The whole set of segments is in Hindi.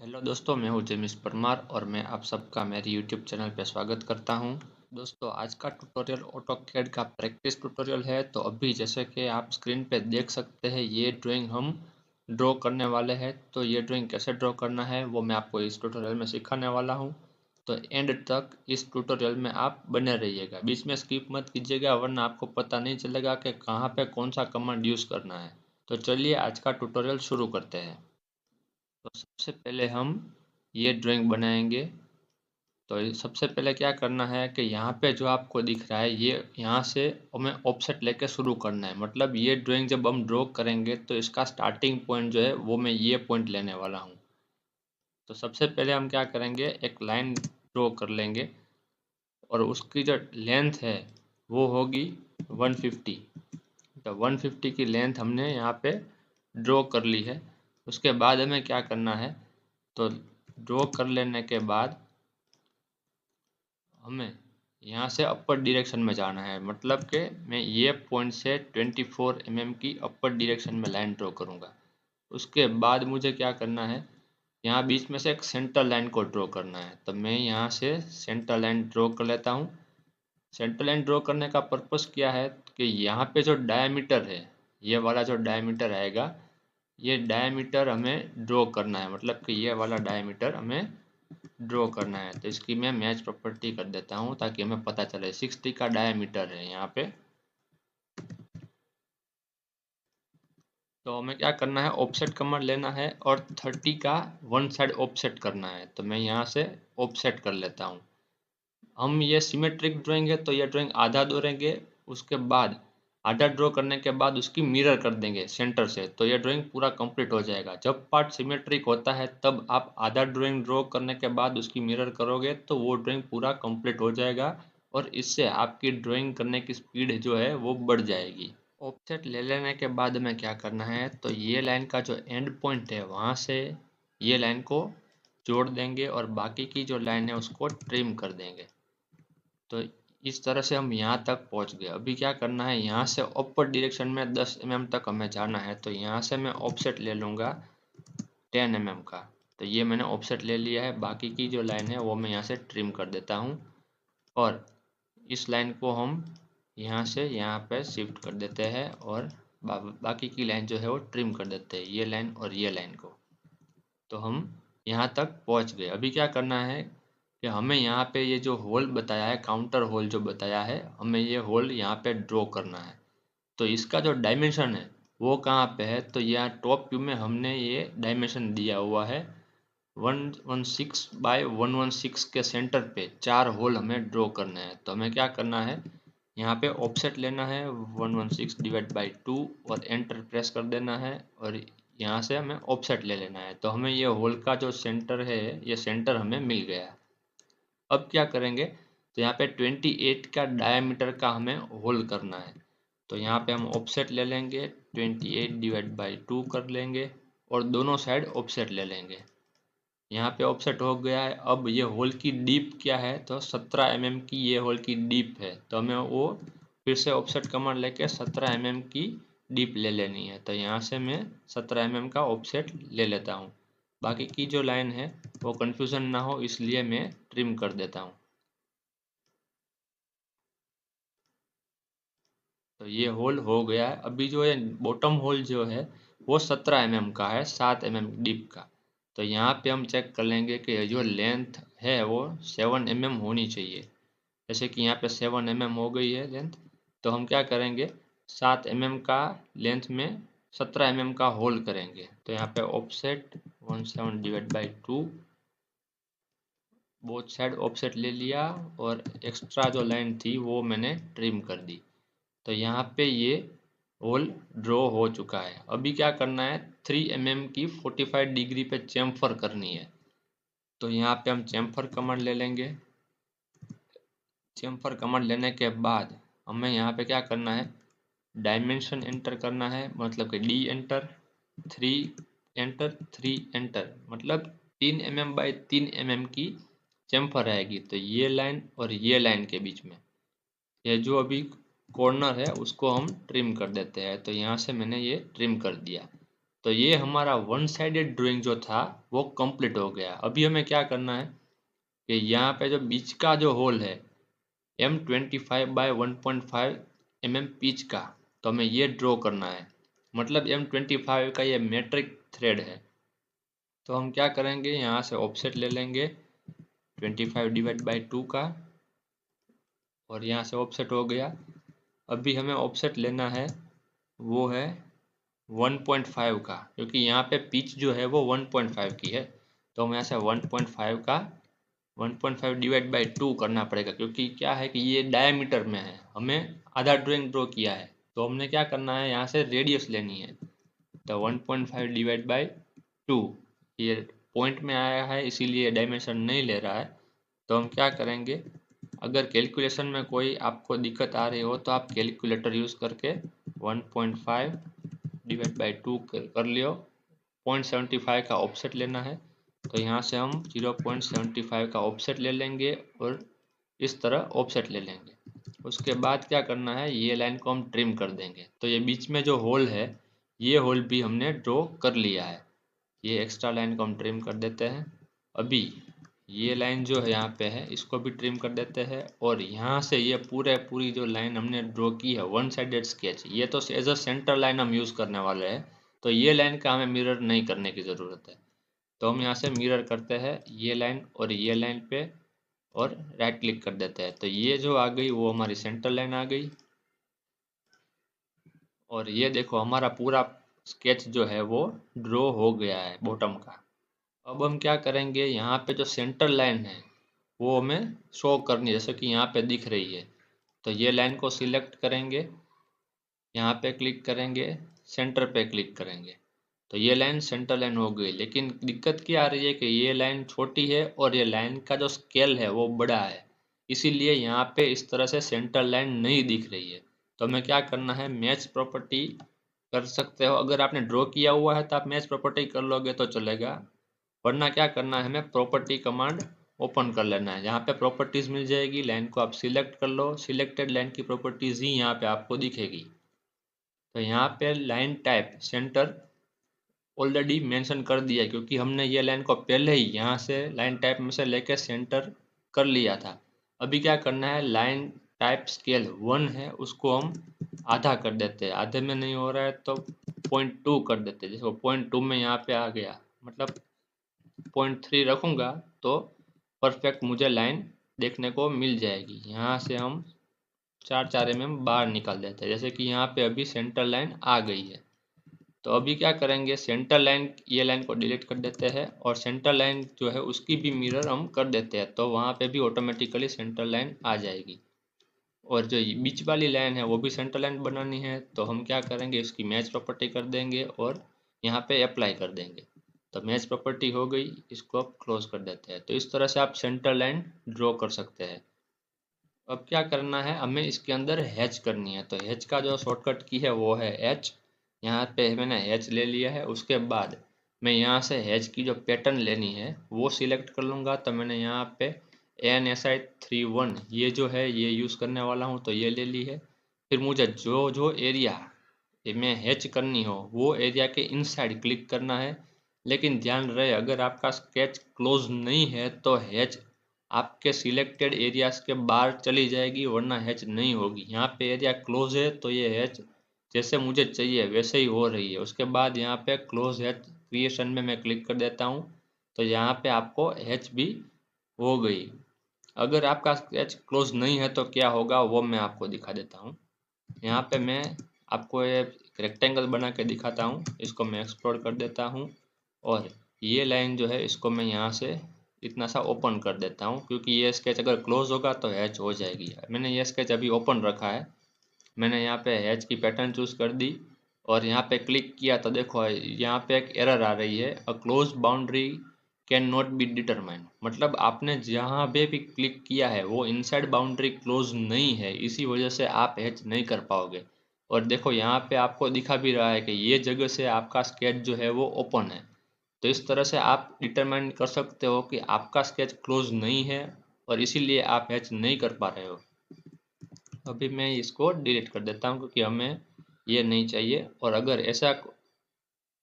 हेलो दोस्तों, मैं हूं जेमिस परमार और मैं आप सबका मेरे यूट्यूब चैनल पे स्वागत करता हूं। दोस्तों, आज का ट्यूटोरियल ऑटोकैड का प्रैक्टिस ट्यूटोरियल है। तो अभी जैसे कि आप स्क्रीन पे देख सकते हैं, ये ड्राइंग हम ड्रॉ करने वाले हैं। तो ये ड्राइंग कैसे ड्रॉ करना है वो मैं आपको इस ट्यूटोरियल में सिखाने वाला हूँ। तो एंड तक इस ट्यूटोरियल में आप बने रहिएगा, बीच में स्किप मत कीजिएगा, वरना आपको पता नहीं चलेगा कि कहाँ पे कौन सा कमांड यूज़ करना है। तो चलिए आज का ट्यूटोरियल शुरू करते हैं। तो सबसे पहले हम ये ड्राइंग बनाएंगे। तो सबसे पहले क्या करना है कि यहाँ पे जो आपको दिख रहा है, ये यहाँ से हमें ऑफसेट लेके शुरू करना है। मतलब ये ड्राइंग जब हम ड्रॉ करेंगे तो इसका स्टार्टिंग पॉइंट जो है वो मैं ये पॉइंट लेने वाला हूँ। तो सबसे पहले हम क्या करेंगे, एक लाइन ड्रॉ कर लेंगे और उसकी जो लेंथ है वो होगी 150। तो 150 की लेंथ हमने यहाँ पे ड्रॉ कर ली है। उसके बाद हमें क्या करना है, तो ड्रॉ कर लेने के बाद हमें यहाँ से अपर डायरेक्शन में जाना है। मतलब कि मैं ये पॉइंट से 24 mm की अपर डायरेक्शन में लाइन ड्रॉ करूँगा। उसके बाद मुझे क्या करना है, यहाँ बीच में से एक सेंटर लाइन को ड्रॉ करना है। तो मैं यहाँ से सेंटर लाइन ड्रॉ कर लेता हूँ। सेंटर लाइन ड्रॉ करने का पर्पस क्या है कि यहाँ पे जो डायमीटर है, ये वाला जो डायमीटर आएगा, ये डायमीटर हमें ड्रॉ करना है। मतलब कि ये वाला डायमीटर हमें ड्रॉ करना है। तो इसकी मैं मैच प्रॉपर्टी कर देता हूँ ताकि हमें पता चले। 60 का डायमीटर है यहाँ पे। तो हमें क्या करना है, ऑफसेट कमांड लेना है और 30 का वन साइड ऑफसेट करना है। तो मैं यहाँ से ऑफसेट कर लेता हूँ। हम ये सिमेट्रिक ड्राइंग है तो ये ड्राइंग आधा दौड़ेंगे। उसके बाद आधा ड्रॉ करने के बाद उसकी मिरर कर देंगे सेंटर से, तो ये ड्राइंग पूरा कंप्लीट हो जाएगा। जब पार्ट सिमेट्रिक होता है तब आप आधा ड्राइंग ड्रॉ करने के बाद उसकी मिरर करोगे तो वो ड्राइंग पूरा कंप्लीट हो जाएगा और इससे आपकी ड्राइंग करने की स्पीड जो है वो बढ़ जाएगी। ऑफसेट ले लेने के बाद हमें क्या करना है, तो ये लाइन का जो एंड पॉइंट है वहाँ से ये लाइन को जोड़ देंगे और बाकी की जो लाइन है उसको ट्रिम कर देंगे। तो इस तरह से हम यहाँ तक पहुँच गए। अभी क्या करना है, यहाँ से अपर डायरेक्शन में 10 mm तक हमें जाना है। तो यहाँ से मैं ऑफसेट ले लूँगा 10 mm का। तो ये मैंने ऑफसेट ले लिया है। बाकी की जो लाइन है वो मैं यहाँ से ट्रिम कर देता हूँ और इस लाइन को हम यहाँ से यहाँ पे शिफ्ट कर देते हैं और बाकी की लाइन जो है वो ट्रिम कर देते हैं, ये लाइन और ये लाइन को। तो हम यहाँ तक पहुँच गए। अभी क्या करना है कि हमें यहाँ पे ये जो होल बताया है, काउंटर होल जो बताया है, हमें ये होल यहाँ पे ड्रॉ करना है। तो इसका जो डायमेंशन है वो कहाँ पे है, तो यहाँ टॉप व्यू में हमने ये डायमेंशन दिया हुआ है 116 बाय 116 के सेंटर पे 4 होल हमें ड्रॉ करना है। तो हमें क्या करना है, यहाँ पे ऑफसेट लेना है 116 डिवाइड बाई 2 और एंटर प्रेस कर देना है और यहाँ से हमें ऑफसेट ले लेना है। तो हमें ये होल का जो सेंटर है, ये सेंटर हमें मिल गया। अब क्या करेंगे, तो यहाँ पे 28 का डायमीटर का हमें होल करना है। तो यहाँ पे हम ऑफसेट ले लेंगे 28 डिवाइड बाई 2 कर लेंगे और दोनों साइड ऑफसेट ले लेंगे। यहाँ पे ऑफसेट हो गया है। अब ये होल की डीप क्या है, तो 17 mm की ये होल की डीप है। तो हमें वो फिर से ऑफसेट कमांड लेके 17 mm की डीप ले लेनी है। तो यहाँ से मैं 17 mm का ऑफसेट ले लेता हूँ। बाकी की जो लाइन है वो कन्फ्यूज़न ना हो इसलिए मैं ट्रिम कर देता हूँ। तो ये होल हो गया है। अभी जो है बॉटम होल जो है वो 17 mm का है, 7 mm डीप का। तो यहाँ पे हम चेक कर लेंगे कि जो लेंथ है वो 7 mm होनी चाहिए। जैसे कि यहाँ पे 7 mm हो गई है लेंथ। तो हम क्या करेंगे, 7 mm का लेंथ में 17 mm का होल करेंगे। तो यहाँ पे offset 17 divide by 2, both side offset ले लिया और एक्स्ट्रा जो लाइन थी वो मैंने ट्रिम कर दी। तो यहाँ पे ये होल ड्रॉ हो चुका है। अभी क्या करना है, 3 mm की 45 डिग्री पे चेम्फर करनी है। तो यहाँ पे हम चेम्फर कमांड ले लेंगे। चेम्फर कमांड लेने के बाद हमें यहाँ पे क्या करना है, डायमेंशन एंटर करना है। मतलब कि डी एंटर, 3 एंटर, 3 एंटर, मतलब 3 mm बाई 3 mm की चेम्फर आएगी। तो ये लाइन और ये लाइन के बीच में ये जो अभी कॉर्नर है उसको हम ट्रिम कर देते हैं। तो यहाँ से मैंने ये ट्रिम कर दिया। तो ये हमारा वन साइडेड ड्राइंग जो था वो कंप्लीट हो गया। अभी हमें क्या करना है कि यहाँ पे जो बीच का जो होल है M25/1.5 mm पिच का, तो हमें ये ड्रॉ करना है। मतलब M25 का ये मेट्रिक थ्रेड है। तो हम क्या करेंगे, यहाँ से ऑफसेट ले लेंगे 25/2 का, और यहाँ से ऑफसेट हो गया। अभी हमें ऑफसेट लेना है, वो है 1.5 का, क्योंकि यहाँ पे पिच जो है वो 1.5 की है। तो हम यहाँ से 1.5 का 1.5/2 करना पड़ेगा, क्योंकि क्या है कि ये डायमीटर में है, हमें आधा ड्राइंग ड्रॉ किया है। तो हमने क्या करना है, यहाँ से रेडियस लेनी है। तो 1.5/2 ये पॉइंट में आया है, इसीलिए डायमेंशन नहीं ले रहा है। तो हम क्या करेंगे, अगर कैलकुलेशन में कोई आपको दिक्कत आ रही हो तो आप कैलकुलेटर यूज़ करके 1.5/2 कर लियो। 0.75 का ऑफसेट लेना है, तो यहाँ से हम 0.75 का ऑफसेट ले लेंगे और इस तरह ऑफसेट ले लेंगे। उसके बाद क्या करना है, ये लाइन को हम ट्रिम कर देंगे। तो ये बीच में जो होल है, ये होल भी हमने ड्रॉ कर लिया है। ये एक्स्ट्रा लाइन को हम ट्रिम कर देते हैं। अभी ये लाइन जो है यहाँ पे है, इसको भी ट्रिम कर देते हैं। और यहाँ से ये पूरी जो लाइन हमने ड्रॉ की है वन साइडेड स्केच, ये तो एज अ सेंटर लाइन हम यूज़ करने वाले हैं। तो ये लाइन का हमें मिरर नहीं करने की ज़रूरत है। तो हम यहाँ से मिरर करते हैं ये लाइन और ये लाइन पे, और राइट क्लिक कर देते हैं। तो ये जो आ गई वो हमारी सेंटर लाइन आ गई। और ये देखो हमारा पूरा स्केच जो है वो ड्रॉ हो गया है बॉटम का। अब हम क्या करेंगे, यहाँ पे जो सेंटर लाइन है वो हमें शो करनी है, जैसे कि यहाँ पे दिख रही है। तो ये लाइन को सिलेक्ट करेंगे, यहाँ पे क्लिक करेंगे, सेंटर पे क्लिक करेंगे। तो ये लाइन सेंटर लाइन हो गई। लेकिन दिक्कत क्या आ रही है कि ये लाइन छोटी है और ये लाइन का जो स्केल है वो बड़ा है, इसीलिए यहाँ पे इस तरह से सेंटर लाइन नहीं दिख रही है। तो हमें क्या करना है, मैच प्रॉपर्टी कर सकते हो। अगर आपने ड्रॉ किया हुआ है तो आप मैच प्रॉपर्टी कर लोगे तो चलेगा, वरना क्या करना है, हमें प्रॉपर्टी कमांड ओपन कर लेना है। यहाँ पे प्रॉपर्टीज़ मिल जाएगी, लाइन को आप सिलेक्ट कर लो, सिलेक्टेड लाइन की प्रॉपर्टीज़ ही यहाँ पे आपको दिखेगी। तो यहाँ पे line type centre already mention कर दिया है, क्योंकि हमने ये लाइन को पहले ही यहाँ से लाइन टाइप में से लेके सेंटर कर लिया था। अभी क्या करना है, लाइन टाइप स्केल 1 है उसको हम आधा कर देते हैं। आधे में नहीं हो रहा है तो 0.2 कर देते हैं। जैसे 0.2 में यहाँ पे आ गया, मतलब 0.3 रखूँगा तो परफेक्ट मुझे लाइन देखने को मिल जाएगी। यहाँ से हम 4 mm बाहर निकाल देते हैं, जैसे कि यहाँ पे अभी सेंटर लाइन आ गई है। तो अभी क्या करेंगे, सेंटर लाइन, ये लाइन को डिलीट कर देते हैं और सेंटर लाइन जो है उसकी भी मिरर हम कर देते हैं। तो वहाँ पे भी ऑटोमेटिकली सेंटर लाइन आ जाएगी। और जो बीच वाली लाइन है वो भी सेंटर लाइन बनानी है, तो हम क्या करेंगे, इसकी मैच प्रॉपर्टी कर देंगे और यहाँ पे अप्लाई कर देंगे। तो मैच प्रॉपर्टी हो गई, इसको आप क्लोज कर देते हैं। तो इस तरह से आप सेंटर लाइन ड्रॉ कर सकते हैं। अब क्या करना है, हमें इसके अंदर हैच करनी है। तो हैच का जो शॉर्टकट की है वो है H। यहाँ पे मैंने हैच ले लिया है। उसके बाद मैं यहाँ से हैच की जो पैटर्न लेनी है वो सिलेक्ट कर लूँगा। तो मैंने यहाँ पे ANSI31 ये जो है ये यूज़ करने वाला हूँ, तो ये ले ली है। फिर मुझे जो जो एरिया में हैच करनी हो वो एरिया के इनसाइड क्लिक करना है। लेकिन ध्यान रहे, अगर आपका स्केच क्लोज नहीं है तो हैच आपके सिलेक्टेड एरियाज के बाहर चली जाएगी, वरना हैच नहीं होगी। यहाँ पे एरिया क्लोज है तो ये हैच जैसे मुझे चाहिए वैसे ही हो रही है। उसके बाद यहाँ पे क्लोज हैच क्रिएशन में मैं क्लिक कर देता हूँ, तो यहाँ पे आपको हैच भी हो गई। अगर आपका स्केच क्लोज नहीं है तो क्या होगा वो मैं आपको दिखा देता हूँ। यहाँ पे मैं आपको एक रेक्टेंगल बना के दिखाता हूँ। इसको मैं एक्सप्लोर कर देता हूँ और ये लाइन जो है इसको मैं यहाँ से इतना सा ओपन कर देता हूँ, क्योंकि ये स्केच अगर क्लोज होगा तो हैच हो जाएगी। मैंने ये स्केच अभी ओपन रखा है। मैंने यहाँ पे हैच की पैटर्न चूज़ कर दी और यहाँ पे क्लिक किया तो देखो यहाँ पे एक एरर आ रही है, a close boundary can not be determine. मतलब आपने जहाँ भी क्लिक किया है वो इनसाइड बाउंड्री क्लोज नहीं है, इसी वजह से आप हैच नहीं कर पाओगे। और देखो यहाँ पे आपको दिखा भी रहा है कि ये जगह से आपका स्केच जो है वो ओपन है। तो इस तरह से आप डिटरमाइन कर सकते हो कि आपका स्केच क्लोज नहीं है और इसीलिए आप हैच नहीं कर पा रहे हो। अभी मैं इसको डिलीट कर देता हूँ, क्योंकि हमें ये नहीं चाहिए। और अगर ऐसा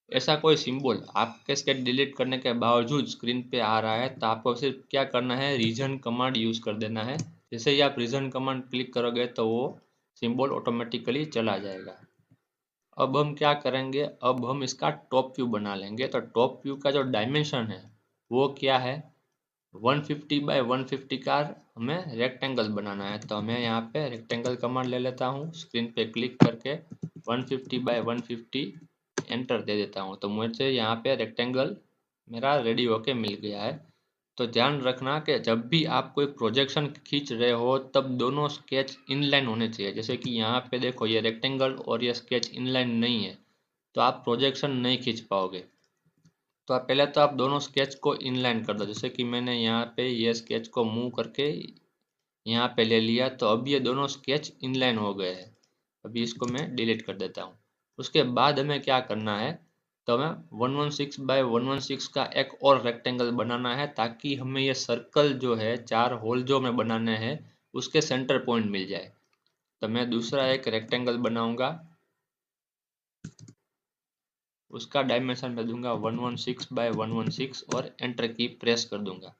ऐसा कोई सिंबल आपके स्केच डिलीट करने के बावजूद स्क्रीन पे आ रहा है तो आपको सिर्फ क्या करना है, रीजन कमांड यूज़ कर देना है। जैसे ही आप रीजन कमांड क्लिक करोगे तो वो सिंबल ऑटोमेटिकली चला जाएगा। अब हम क्या करेंगे, अब हम इसका टॉप व्यू बना लेंगे। तो टॉप व्यू का जो डायमेंशन है वो क्या है, 150 बाय 150 का हमें रेक्टेंगल बनाना है। तो मैं यहाँ पे रेक्टेंगल कमांड ले लेता हूँ, स्क्रीन पे क्लिक करके 150 बाय 150 एंटर दे देता हूँ। तो मुझे यहाँ पे रेक्टेंगल मेरा रेडी होके मिल गया है। तो ध्यान रखना कि जब भी आप कोई प्रोजेक्शन खींच रहे हो तब दोनों स्केच इनलाइन होने चाहिए। जैसे कि यहाँ पे देखो ये रेक्टेंगल और ये स्केच इनलाइन नहीं है तो आप प्रोजेक्शन नहीं खींच पाओगे। तो आप पहले तो आप दोनों स्केच को इनलाइन कर दो। जैसे कि मैंने यहाँ पे ये स्केच को मूव करके यहाँ पे ले लिया तो अब ये दोनों स्केच इनलाइन हो गए हैं। अभी इसको मैं डिलीट कर देता हूँ। उसके बाद हमें क्या करना है, तो हमें 116 बाय 116 का एक और रेक्टेंगल बनाना है ताकि हमें ये सर्कल जो है, 4 होल जो हमें बनाने हैं उसके सेंटर पॉइंट मिल जाए। तो मैं दूसरा एक रेक्टेंगल बनाऊंगा, उसका डायमेंशन मैं दूंगा 116 बाय 116 और एंटर की प्रेस कर दूंगा।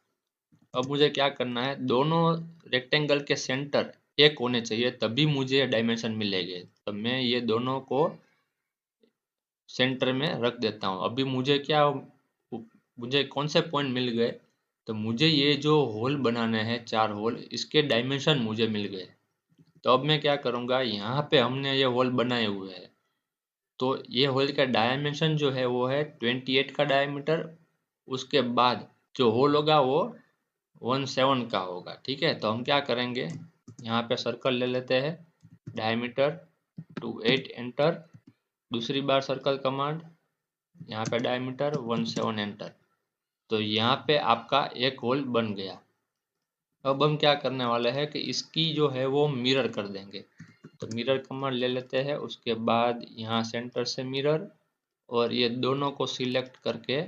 अब मुझे क्या करना है, दोनों रेक्टेंगल के सेंटर एक होने चाहिए तभी मुझे डायमेंशन मिलेंगे। तो मैं ये दोनों को सेंटर में रख देता हूँ। अभी मुझे कौन से पॉइंट मिल गए, तो मुझे ये जो होल बनाने हैं 4 होल, इसके डायमेंशन मुझे मिल गए। तो अब मैं क्या करूँगा, यहाँ पे हमने ये होल बनाए हुए हैं तो ये होल का डायमेंशन जो है वो है 28 का डायमीटर। उसके बाद जो होल होगा वो 17 का होगा। ठीक है, तो हम क्या करेंगे, यहाँ पे सर्कल ले लेते हैं, डायमीटर 28 एंटर, दूसरी बार सर्कल कमांड, यहाँ पे डायमीटर 17 एंटर। तो यहाँ पे आपका एक होल बन गया। अब हम क्या करने वाले हैं कि इसकी जो है वो मिरर कर देंगे। तो मिरर कमांड ले लेते हैं, उसके बाद यहाँ सेंटर से मिरर और ये दोनों को सिलेक्ट करके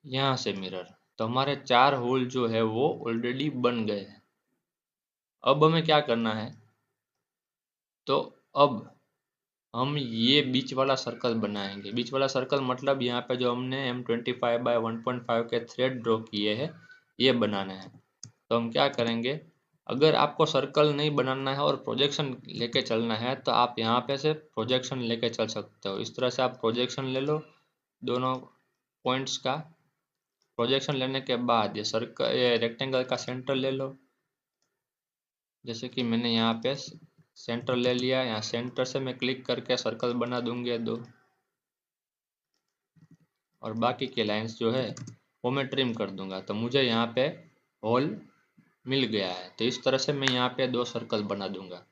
यहाँ से मिरर। तो हमारे 4 होल जो है वो ऑलरेडी बन गए हैं। अब हमें क्या करना है, तो अब हम ये बीच वाला सर्कल बनाएंगे। बीच वाला सर्कल मतलब यहाँ पे जो हमने M25 बाय 1.5 के थ्रेड ड्रॉ किए हैं ये बनाना है। तो हम क्या करेंगे, अगर आपको सर्कल नहीं बनाना है और प्रोजेक्शन लेके चलना है तो आप यहाँ पे से प्रोजेक्शन लेके चल सकते हो। इस तरह से आप प्रोजेक्शन ले लो दोनों पॉइंट्स का। प्रोजेक्शन लेने के बाद ये रेक्टेंगल का सेंटर ले लो। जैसे कि मैंने यहाँ पे सेंटर ले लिया, यहाँ सेंटर से मैं क्लिक करके सर्कल बना दूंगे 2 और बाकी के लाइंस जो है वो मैं ट्रिम कर दूंगा। तो मुझे यहाँ पे होल मिल गया है। तो इस तरह से मैं यहाँ पे 2 सर्कल बना दूंगा।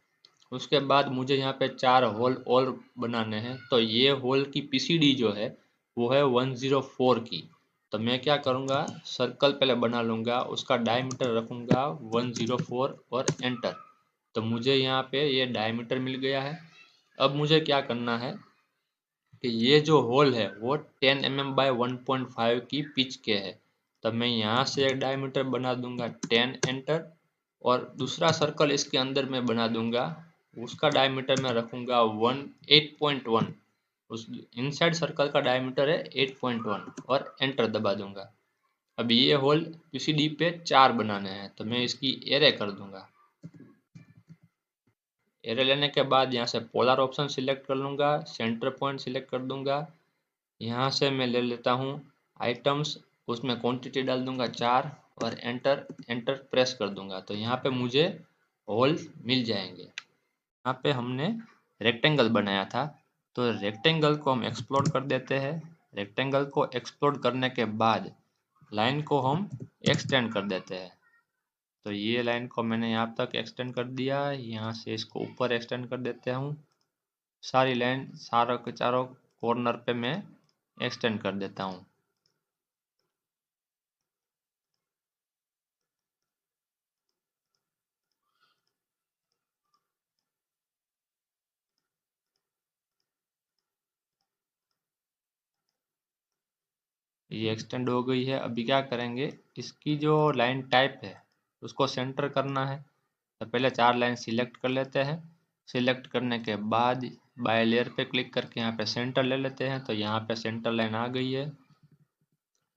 उसके बाद मुझे यहाँ पे 4 होल और बनाने हैं। तो ये होल की पीसीडी जो है वो है 104 की। तो मैं क्या करूँगा, सर्कल पहले बना लूँगा, उसका डायमीटर रखूँगा 104 और एंटर। तो मुझे यहाँ पे ये डायमीटर मिल गया है। अब मुझे क्या करना है कि ये जो होल है वो 10 mm बाय 1.5 की पिच के है। तब मैं यहाँ से एक डायमीटर बना दूंगा 10 एंटर और दूसरा सर्कल इसके अंदर मैं बना दूंगा, उसका डायमीटर मैं रखूंगा 8.1। उस इनसाइड सर्कल का डायमीटर है 8.1 और एंटर दबा दूंगा। अब ये होल पीसीडी पे 4 बनाने हैं तो मैं इसकी एरे कर दूंगा। एरे लेने के बाद यहाँ से पोलर ऑप्शन सिलेक्ट कर लूँगा, सेंटर पॉइंट सिलेक्ट कर दूंगा। यहाँ से मैं ले लेता हूँ आइटम्स, उसमें क्वांटिटी डाल दूंगा 4 और एंटर एंटर प्रेस कर दूंगा। तो यहाँ पे मुझे होल मिल जाएंगे। यहाँ पे हमने रेक्टेंगल बनाया था तो रेक्टेंगल को हम एक्सप्लोड कर देते हैं। रेक्टेंगल को एक्सप्लोड करने के बाद लाइन को हम एक्सटेंड कर देते हैं। तो ये लाइन को मैंने यहाँ तक एक्सटेंड कर दिया, यहाँ से इसको ऊपर एक्सटेंड कर देते हूँ। सारी लाइन सारों के चारों कॉर्नर पे मैं एक्सटेंड कर देता हूँ। ये एक्सटेंड हो गई है। अभी क्या करेंगे, इसकी जो लाइन टाइप है उसको सेंटर करना है। तो पहले 4 लाइन सिलेक्ट कर लेते हैं। सिलेक्ट करने के बाद बाय लेयर पे क्लिक करके यहाँ पे सेंटर ले लेते हैं, तो यहाँ पे सेंटर लाइन आ गई है।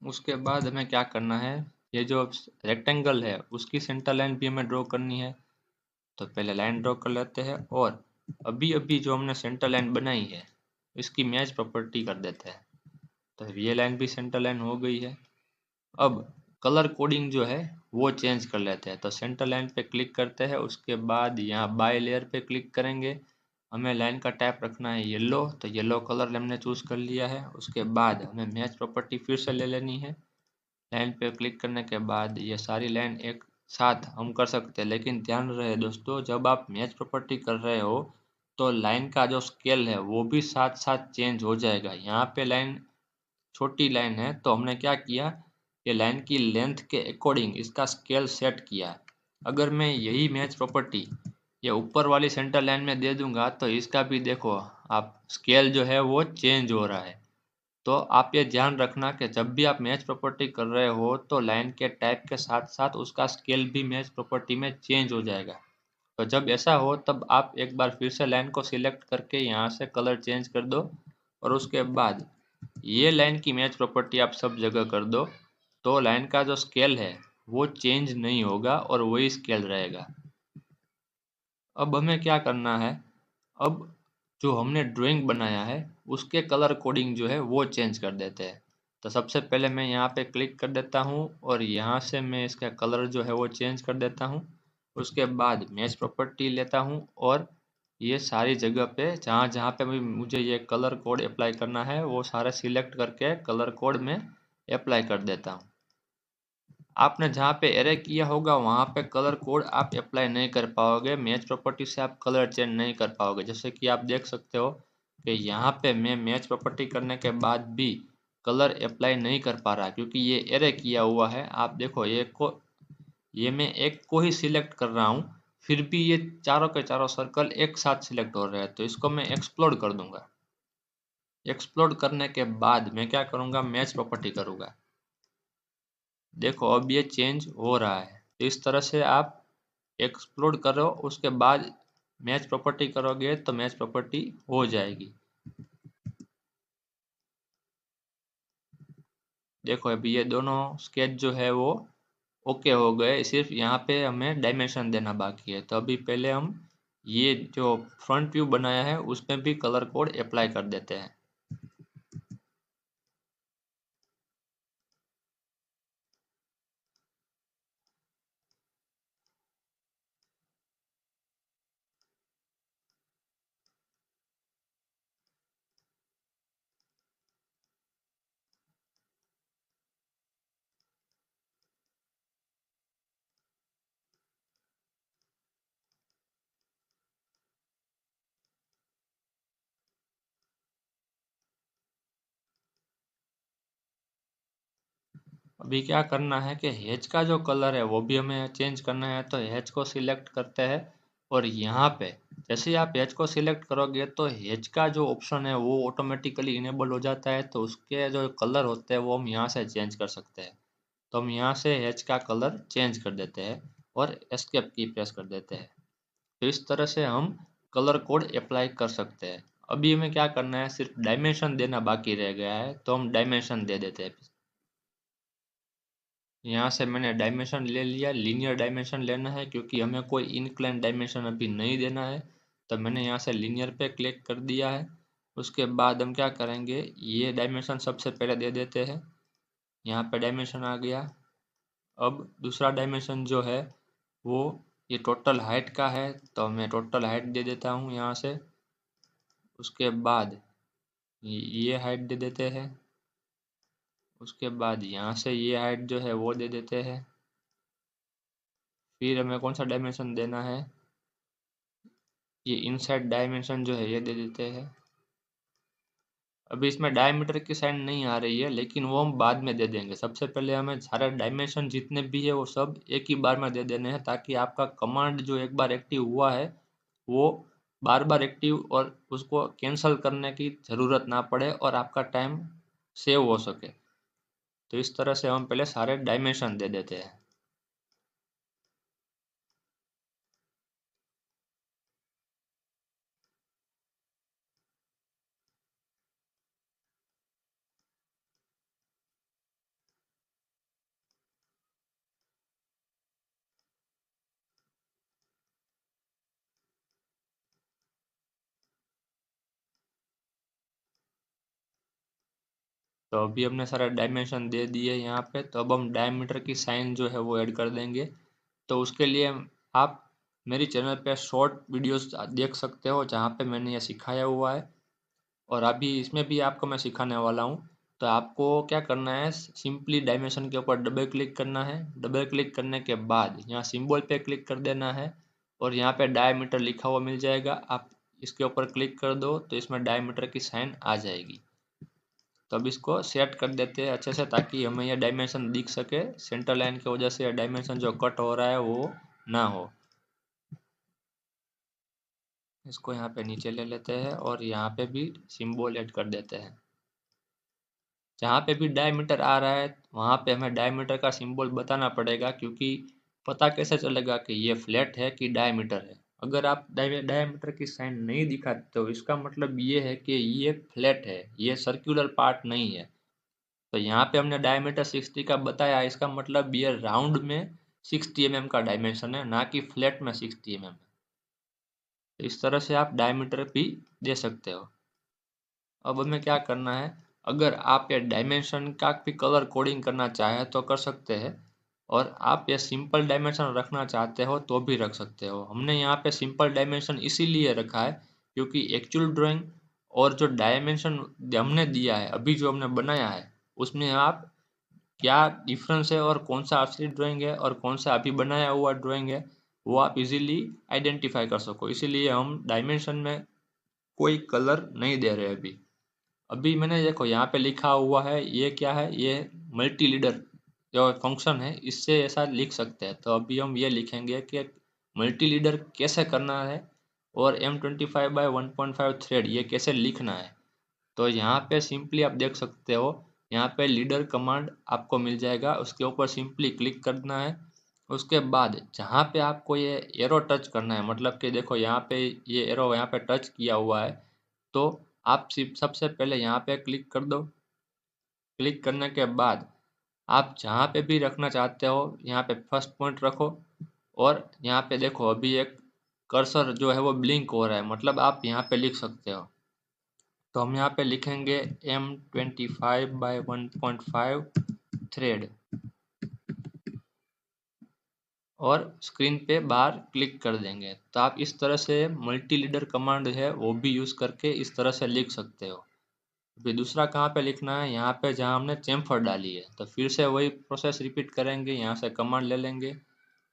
उसके बाद हमें क्या करना है, ये जो रेक्टेंगल है उसकी सेंटर लाइन भी हमें ड्रॉ करनी है। तो पहले लाइन ड्रॉ कर लेते हैं और अभी अभी जो हमने सेंटर लाइन बनाई है इसकी मैच प्रॉपर्टी कर देते हैं। तो ये लाइन भी सेंटर लाइन हो गई है। अब कलर कोडिंग जो है वो चेंज कर लेते हैं। तो सेंटर लाइन पे क्लिक करते हैं, उसके बाद यहाँ बाय लेयर पे क्लिक करेंगे। हमें लाइन का टाइप रखना है येलो, तो येलो कलर हमने चूज़ कर लिया है। उसके बाद हमें मैच प्रॉपर्टी फिर से ले लेनी है। लाइन पे क्लिक करने के बाद ये सारी लाइन एक साथ हम कर सकते हैं, लेकिन ध्यान रहे दोस्तों, जब आप मैच प्रॉपर्टी कर रहे हो तो लाइन का जो स्केल है वो भी साथ साथ चेंज हो जाएगा। यहाँ पे लाइन छोटी लाइन है तो हमने क्या किया, ये लाइन की लेंथ के अकॉर्डिंग इसका स्केल सेट किया। अगर मैं यही मैच प्रॉपर्टी ये ऊपर वाली सेंटर लाइन में दे दूंगा तो इसका भी देखो आप स्केल जो है वो चेंज हो रहा है। तो आप ये ध्यान रखना कि जब भी आप मैच प्रॉपर्टी कर रहे हो तो लाइन के टाइप के साथ साथ उसका स्केल भी मैच प्रॉपर्टी में चेंज हो जाएगा। तो जब ऐसा हो तब आप एक बार फिर से लाइन को सिलेक्ट करके यहाँ से कलर चेंज कर दो और उसके बाद ये लाइन की मैच प्रॉपर्टी आप सब जगह कर दो, तो लाइन का जो स्केल है वो चेंज नहीं होगा और वही स्केल रहेगा। अब हमें क्या करना है, अब जो हमने ड्राइंग बनाया है उसके कलर कोडिंग जो है वो चेंज कर देते हैं। तो सबसे पहले मैं यहाँ पे क्लिक कर देता हूँ और यहाँ से मैं इसका कलर जो है वो चेंज कर देता हूँ। उसके बाद मैच प्रॉपर्टी लेता हूँ और ये सारी जगह पे जहाँ जहाँ पे भी मुझे ये कलर कोड अप्लाई करना है वो सारे सिलेक्ट करके कलर कोड में अप्लाई कर देता हूँ। आपने जहाँ पे एरे किया होगा वहाँ पे कलर कोड आप अप्लाई नहीं कर पाओगे, मैच प्रॉपर्टी से आप कलर चेंज नहीं कर पाओगे। जैसे कि आप देख सकते हो कि यहाँ पे मैं मैच प्रॉपर्टी करने के बाद भी कलर अप्लाई नहीं कर पा रहा क्योंकि ये एरे किया हुआ है। आप देखो ये मैं एक को ही सिलेक्ट कर रहा हूँ, फिर भी ये चारों के चारों सर्कल एक साथ सिलेक्ट हो रहे हैं। तो इसको मैं एक्सप्लोड कर दूंगा। एक्सप्लोड करने के बाद मैं क्या करूँगा, मैच प्रॉपर्टी करूँगा। देखो अब ये चेंज हो रहा है। इस तरह से आप एक्सप्लोड करो, उसके बाद मैच प्रॉपर्टी करोगे तो मैच प्रॉपर्टी हो जाएगी। देखो अभी ये दोनों स्केच जो है वो ओके हो गए, सिर्फ यहाँ पे हमें डायमेंशन देना बाकी है। तो अभी पहले हम ये जो फ्रंट व्यू बनाया है उसमें भी कलर कोड अप्लाई कर देते हैं। अभी क्या करना है कि हैच का जो कलर है वो भी हमें चेंज करना है। तो हैच को सिलेक्ट करते हैं और यहाँ पे जैसे ही आप हैच को सिलेक्ट करोगे तो हैच का जो ऑप्शन है वो ऑटोमेटिकली इनेबल हो जाता है। तो उसके जो कलर होते हैं वो हम यहाँ से चेंज कर सकते हैं। तो हम यहाँ से हैच का कलर चेंज कर देते हैं और एस्केप की प्रेस कर देते हैं। तो इस तरह से हम कलर कोड अप्लाई कर सकते हैं। अभी हमें क्या करना है, सिर्फ डायमेंशन देना बाकी रह गया है, तो हम डायमेंशन दे देते हैं। यहाँ से मैंने डायमेंशन ले लिया, लीनियर डायमेंशन लेना है क्योंकि हमें कोई इनक्लाइन डायमेंशन अभी नहीं देना है। तो मैंने यहाँ से लीनियर पे क्लिक कर दिया है। उसके बाद हम क्या करेंगे, ये डायमेंशन सबसे पहले दे देते हैं। यहाँ पे डायमेंशन आ गया। अब दूसरा डायमेंशन जो है वो ये टोटल हाइट का है, तो मैं टोटल हाइट दे देता हूँ यहाँ से। उसके बाद ये हाइट दे देते हैं। उसके बाद यहाँ से ये हाइट जो है वो दे देते हैं। फिर हमें कौन सा डायमेंशन देना है, ये इनसाइड डायमेंशन जो है ये दे देते हैं। अभी इसमें डायमीटर की साइन नहीं आ रही है लेकिन वो हम बाद में दे देंगे। सबसे पहले हमें सारे डायमेंशन जितने भी है वो सब एक ही बार में दे देने हैं ताकि आपका कमांड जो एक बार एक्टिव हुआ है वो बार बार एक्टिव और उसको कैंसिल करने की ज़रूरत ना पड़े और आपका टाइम सेव हो सके। तो इस तरह से हम पहले सारे डायमेंशन दे देते हैं। तो अभी हमने सारा डायमेंशन दे दिए यहाँ पे। तो अब हम डायमीटर की साइन जो है वो ऐड कर देंगे। तो उसके लिए आप मेरी चैनल पे शॉर्ट वीडियोस देख सकते हो जहाँ पे मैंने ये सिखाया हुआ है, और अभी इसमें भी आपको मैं सिखाने वाला हूँ। तो आपको क्या करना है, सिंपली डायमेंशन के ऊपर डबल क्लिक करना है। डबल क्लिक करने के बाद यहाँ सिंबल पे क्लिक कर देना है और यहाँ पे डायमीटर लिखा हुआ मिल जाएगा। आप इसके ऊपर क्लिक कर दो तो इसमें डायमीटर की साइन आ जाएगी। तो अब इसको सेट कर देते हैं अच्छे से ताकि हमें यह डायमेंशन दिख सके। सेंटर लाइन की वजह से डायमेंशन जो कट हो रहा है वो ना हो। इसको यहाँ पे नीचे ले लेते हैं और यहाँ पे भी सिंबल ऐड कर देते हैं। जहाँ पे भी डायमीटर आ रहा है वहाँ पे हमें डायमीटर का सिंबल बताना पड़ेगा, क्योंकि पता कैसे चलेगा कि ये फ्लैट है कि डायमीटर है। अगर आप डायमीटर की साइन नहीं दिखाते तो इसका मतलब ये है कि ये फ्लैट है, ये सर्कुलर पार्ट नहीं है। तो यहाँ पे हमने डायमीटर 60 का बताया, इसका मतलब ये राउंड में 60 mm का डायमेंशन है, ना कि फ्लैट में 60 mm। इस तरह से आप डायमीटर भी दे सकते हो। अब हमें क्या करना है, अगर आप ये डायमेंशन का भी कलर कोडिंग करना चाहे तो कर सकते हैं, और आप ये सिंपल डायमेंशन रखना चाहते हो तो भी रख सकते हो। हमने यहाँ पे सिंपल डायमेंशन इसीलिए रखा है क्योंकि एक्चुअल ड्राइंग और जो डायमेंशन हमने दिया है, अभी जो हमने बनाया है, उसमें आप क्या डिफरेंस है और कौन सा असली ड्राइंग है और कौन सा अभी बनाया हुआ ड्राइंग है, वो आप इजीली आइडेंटिफाई कर सको। इसीलिए हम डायमेंशन में कोई कलर नहीं दे रहे अभी। अभी मैंने देखो यहाँ पे लिखा हुआ है, ये क्या है, ये मल्टी लीडर जो फंक्शन है इससे ऐसा लिख सकते हैं। तो अभी हम ये लिखेंगे कि मल्टी लीडर कैसे करना है और M25/1.5 थ्रेड ये कैसे लिखना है। तो यहाँ पे सिंपली आप देख सकते हो, यहाँ पे लीडर कमांड आपको मिल जाएगा, उसके ऊपर सिंपली क्लिक करना है। उसके बाद जहाँ पे आपको ये एरो टच करना है, मतलब कि देखो यहाँ पे ये एरो यहाँ पे टच किया हुआ है, तो आप सिर्फ सबसे पहले यहाँ पे क्लिक कर दो। क्लिक करने के बाद आप जहाँ पे भी रखना चाहते हो यहाँ पे फर्स्ट पॉइंट रखो, और यहाँ पे देखो अभी एक कर्सर जो है वो ब्लिंक हो रहा है, मतलब आप यहाँ पे लिख सकते हो। तो हम यहाँ पे लिखेंगे M25/1.5 थ्रेड और स्क्रीन पे बाहर क्लिक कर देंगे। तो आप इस तरह से मल्टी लीडर कमांड है वो भी यूज़ करके इस तरह से लिख सकते हो। फिर दूसरा कहाँ पे लिखना है, यहाँ पे जहाँ हमने चेम्फर डाली है, तो फिर से वही प्रोसेस रिपीट करेंगे। यहाँ से कमांड ले लेंगे,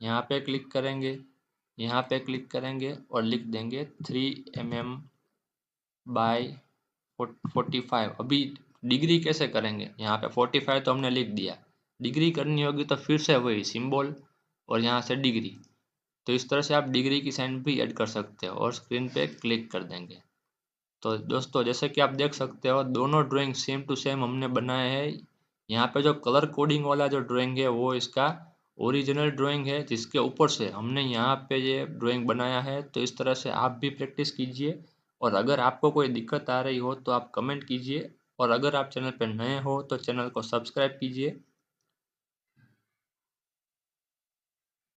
यहाँ पे क्लिक करेंगे, यहाँ पे क्लिक करेंगे और लिख देंगे 3 mm बाय 45। अभी डिग्री कैसे करेंगे, यहाँ पे 45 तो हमने लिख दिया, डिग्री करनी होगी तो फिर से वही सिंबल और यहाँ से डिग्री। तो इस तरह से आप डिग्री की साइन भी ऐड कर सकते हो और स्क्रीन पे क्लिक कर देंगे। तो दोस्तों जैसे कि आप देख सकते हो दोनों ड्राइंग सेम टू सेम हमने बनाए हैं। यहाँ पे जो कलर कोडिंग वाला जो ड्राइंग है वो इसका ओरिजिनल ड्राइंग है, जिसके ऊपर से हमने यहाँ पे ये ड्राइंग बनाया है। तो इस तरह से आप भी प्रैक्टिस कीजिए, और अगर आपको कोई दिक्कत आ रही हो तो आप कमेंट कीजिए, और अगर आप चैनल पर नए हो तो चैनल को सब्सक्राइब कीजिए।